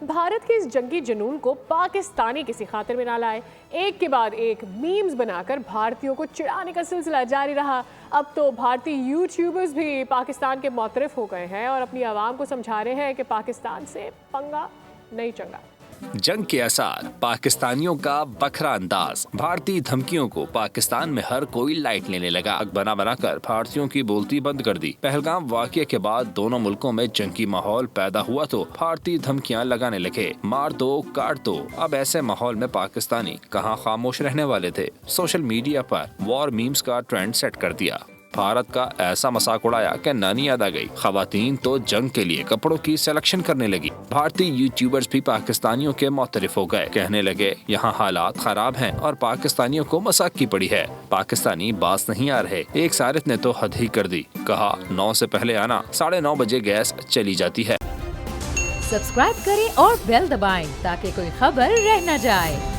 भारत के इस जंगी जुनून को पाकिस्तानी किसी खातिर में ना लाए। एक के बाद एक मीम्स बनाकर भारतीयों को चिढ़ाने का सिलसिला जारी रहा। अब तो भारतीय यूट्यूबर्स भी पाकिस्तान के मौतरफ हो गए हैं और अपनी आवाम को समझा रहे हैं कि पाकिस्तान से पंगा नहीं चंगा। जंग के आसार, पाकिस्तानियों का बखरा अंदाज, भारतीय धमकियों को पाकिस्तान में हर कोई लाइट लेने लगा। बना बनाकर भारतीयों की बोलती बंद कर दी। पहलगाम वाक़ये के बाद दोनों मुल्कों में जंगी माहौल पैदा हुआ तो भारतीय धमकियां लगाने लगे, मार दो काट दो। अब ऐसे माहौल में पाकिस्तानी कहां खामोश रहने वाले थे। सोशल मीडिया पर वॉर मीम्स का ट्रेंड सेट कर दिया। भारत का ऐसा मजाक उड़ाया कि नानी याद आ गई। खवातीन तो जंग के लिए कपड़ों की सिलेक्शन करने लगी। भारतीय यूट्यूबर्स भी पाकिस्तानियों के मौतरफ हो गए। कहने लगे यहाँ हालात खराब हैं और पाकिस्तानियों को मजाक की पड़ी है। पाकिस्तानी बास नहीं आ रहे। एक सारित ने तो हद ही कर दी। कहा 9 से पहले आना, 9:30 बजे गैस चली जाती है। सब्सक्राइब करें और बेल दबाएं ताकि कोई खबर रह न जाए।